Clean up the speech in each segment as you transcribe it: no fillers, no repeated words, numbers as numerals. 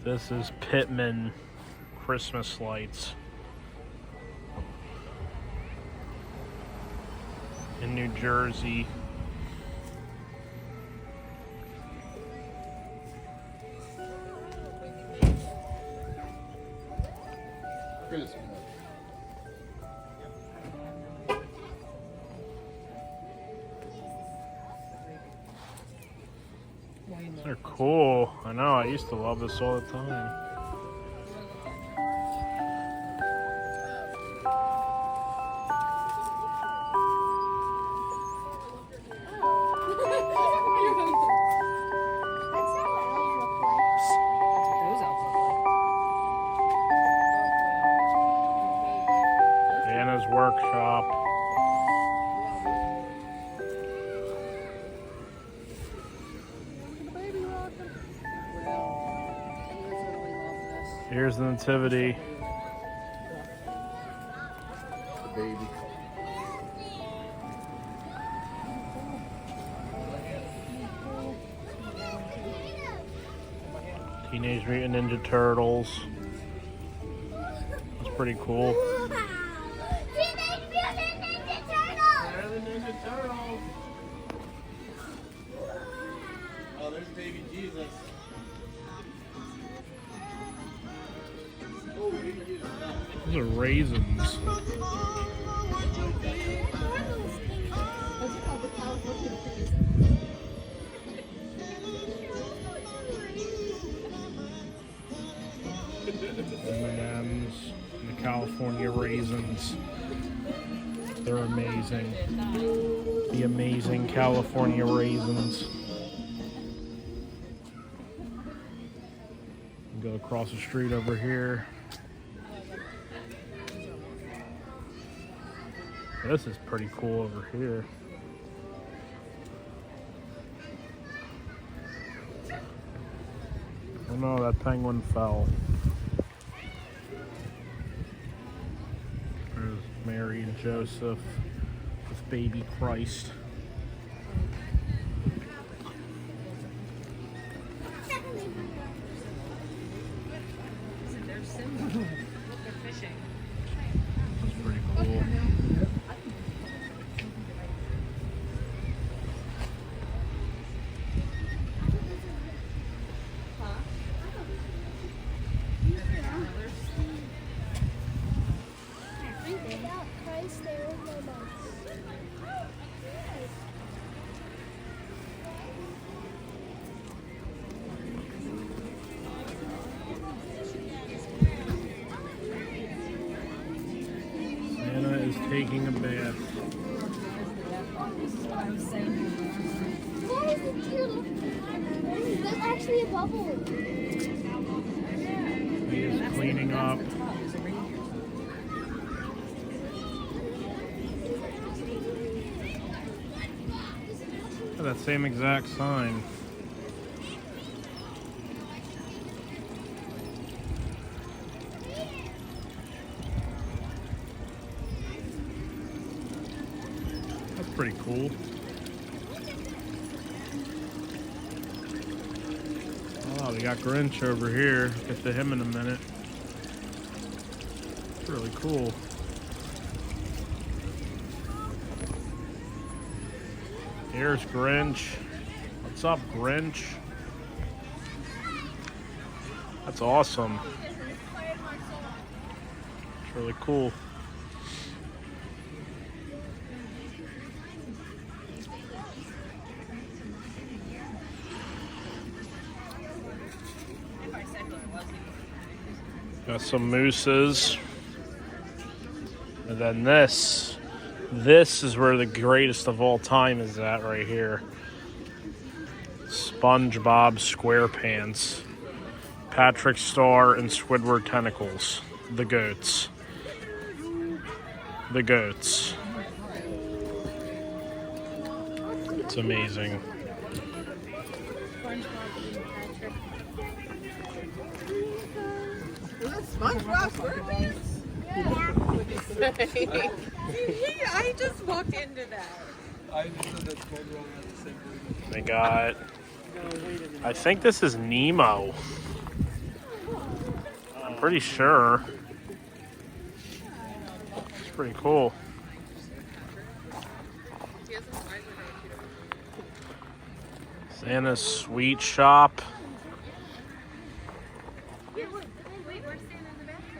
This is Pitman Christmas lights in New Jersey. They're cool. I know, I used to love this all the time. Anna's workshop. Here's the nativity. Baby. Teenage Mutant Ninja Turtles. That's pretty cool. Teenage Mutant Ninja Turtles! They're the Ninja Turtles. Oh, there's baby Jesus. Those are raisins. M&M's and the California raisins. They're amazing. The amazing California raisins. Go across the street over here. This is pretty cool over here. Oh no, that penguin fell. There's Mary and Joseph with baby Christ. They're fishing. That's pretty cool. Anna is taking a bath. Why is it cute? There's actually a bubble. He is cleaning up. That same exact sign. That's pretty cool. Oh, we got Grinch over here. Get to him in a minute. It's really cool. Here's Grinch. What's up, Grinch? That's awesome. It's really cool. Got some mooses. And then this is where the greatest of all time is at right here. SpongeBob SquarePants. Patrick Star and Squidward Tentacles. The goats. The goats. It's amazing. SpongeBob SquarePants? Yeah. I just walked into that. I just said that SpongeBob had the same. They got, I think this is Nemo. Pretty sure. It's pretty cool. Santa's Sweet Shop.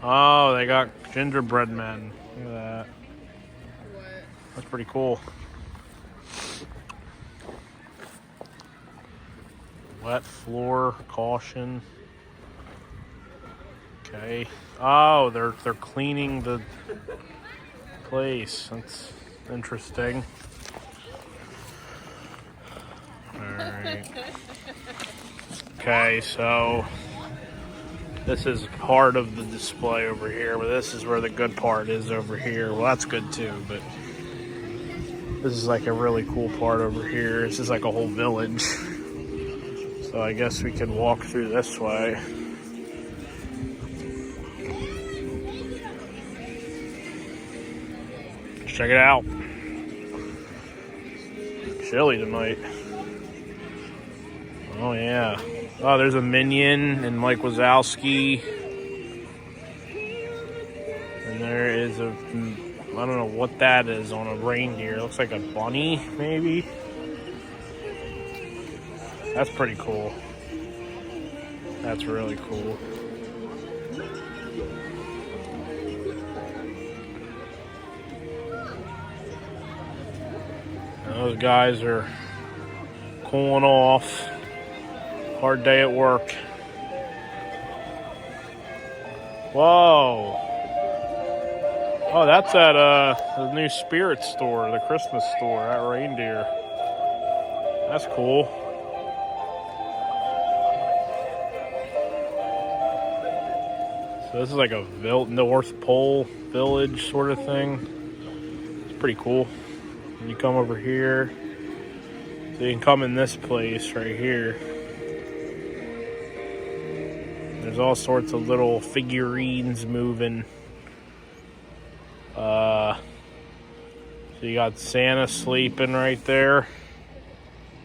Oh, they got gingerbread men. Look at that. That's pretty cool. Wet floor, caution. Okay. Oh, they're cleaning the place. That's interesting. Alright. Okay, so this is part of the display over here, but this is where the good part is over here. Well, that's good too, but this is like a really cool part over here. This is like a whole village. So I guess we can walk through this way. Check it out. Chilly tonight. Oh yeah. Oh, there's a Minion and Mike Wazowski. And there is a, I don't know what that is on a reindeer. It looks like a bunny, maybe. That's pretty cool. That's really cool. Those guys are cooling off. Hard day at work. Whoa. Oh, that's at the new Spirit store, the Christmas store, that reindeer. That's cool. So this is like a North Pole village sort of thing. It's pretty cool. And you come over here. So you can come in this place right here. There's all sorts of little figurines moving. So you got Santa sleeping right there.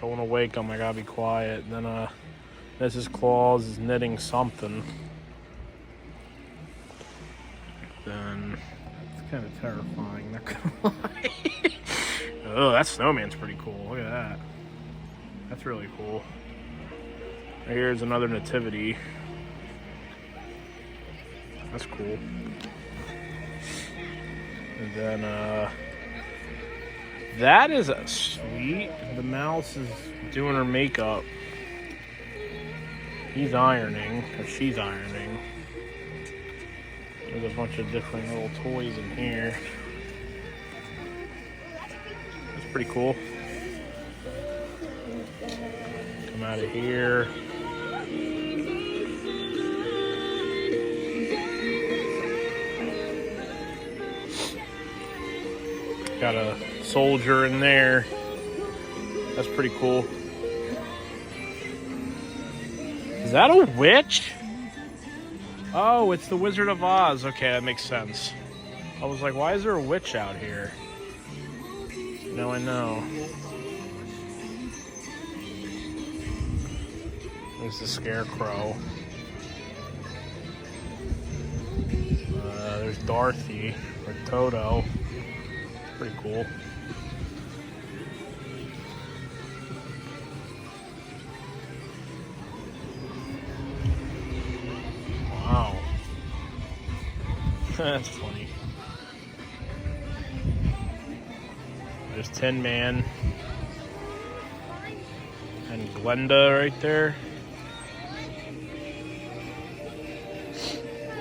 Don't want to wake him. I gotta be quiet. And then Mrs. Claus is knitting something. Then it's kind of terrifying. Not gonna lie. Oh, that snowman's pretty cool. Look at that. That's really cool. Right here's another nativity. That's cool. And then, that is sweet. The mouse is doing her makeup. He's ironing, or she's ironing. There's a bunch of different little toys in here. That's pretty cool. Come out of here. Got a soldier in there. That's pretty cool. Is that a witch? Oh, it's the Wizard of Oz. Okay, that makes sense. I was like, why is there a witch out here? Now I know. There's the Scarecrow. There's Dorothy, or Toto. Pretty cool. Wow. That's funny. There's Tin Man. And Glenda right there.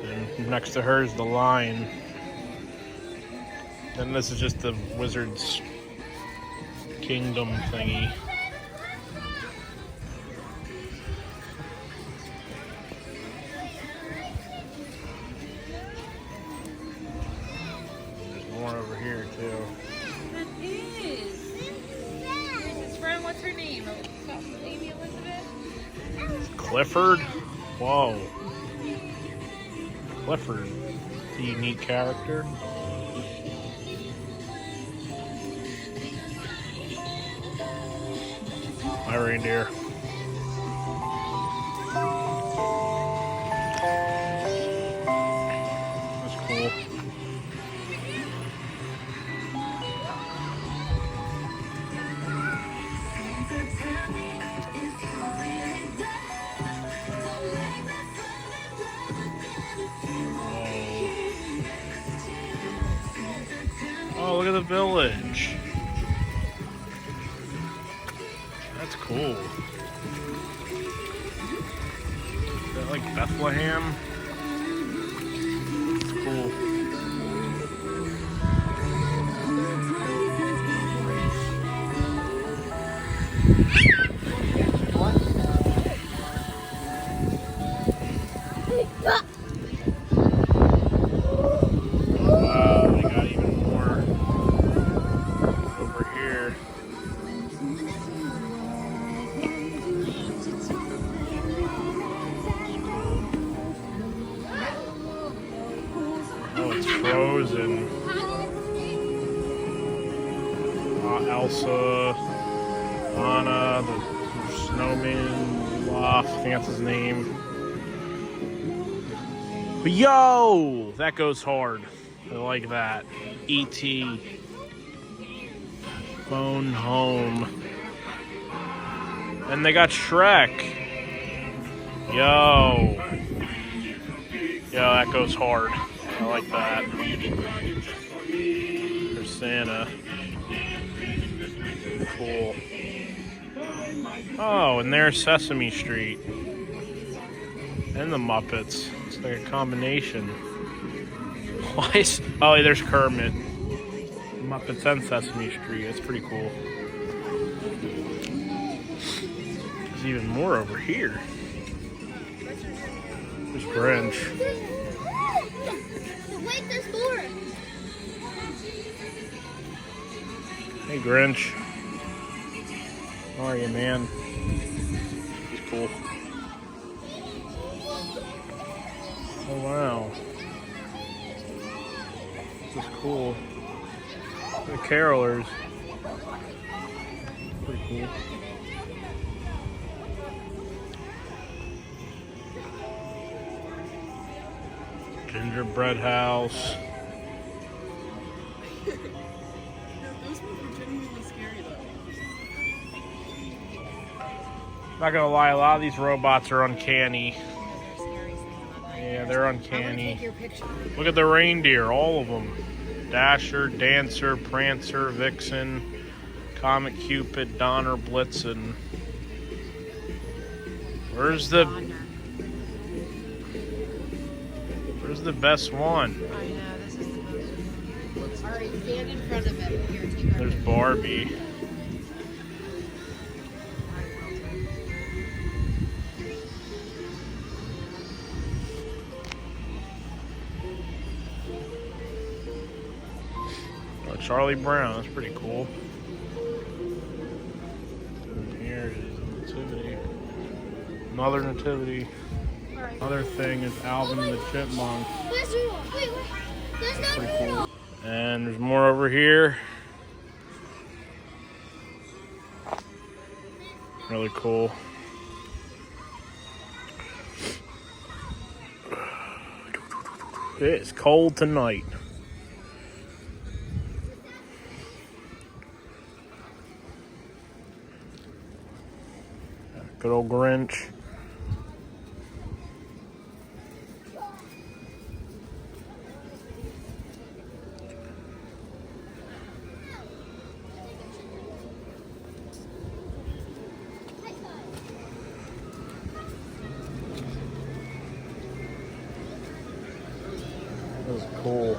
And next to her is the Lion. And this is just the Wizard's Kingdom thingy. There's more over here too. That is. Here's his friend. What's her name? Amy Elizabeth? Clifford? Whoa. Clifford. It's a unique character. My reindeer. village. That's cool. Is that like Bethlehem? It's cool. Wow, they got even more over here. Oh, it's Frozen. Elsa, Anna, the snowman, Olaf, I think that's his name. But yo, that goes hard. I like that. E.T. Phone Home. And they got Shrek. Yo. Yo, that goes hard. I like that. There's Santa. Cool. Oh, and there's Sesame Street. And the Muppets. It's like a combination. Why is... Oh, there's Kermit. Muppets and Sesame Street. That's pretty cool. There's even more over here. There's Grinch. Wait, there's more. Hey, Grinch. How are you, man? It's cool. Oh, wow. This is cool. The carolers. Pretty cool. Gingerbread house. Those ones were genuinely scary though. Not gonna lie, a lot of these robots are uncanny. Yeah, they're uncanny. Look at the reindeer, all of them. Dasher, Dancer, Prancer, Vixen, Comet Cupid, Donner, Blitzen. Where's the best one? I know, this is the most. Alright, stand in front of it. Here, take our There's Barbie. Oh, Charlie Brown, that's pretty cool. And here is Nativity. Another Nativity. Another thing is Alvin and the Chipmunk. Where's Rudolph? Wait, there's no Pretty cool. Rudolph. And there's more over here. Really cool. It's cold tonight. Good old Grinch. That was cool.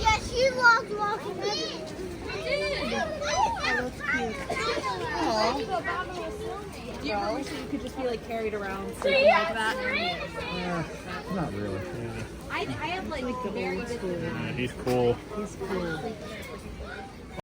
Yeah, she walked walking in. Do you ever wish that you could just be like carried around sleeping like that? Not really. I have like very good. Yeah, he's cool. He's cool.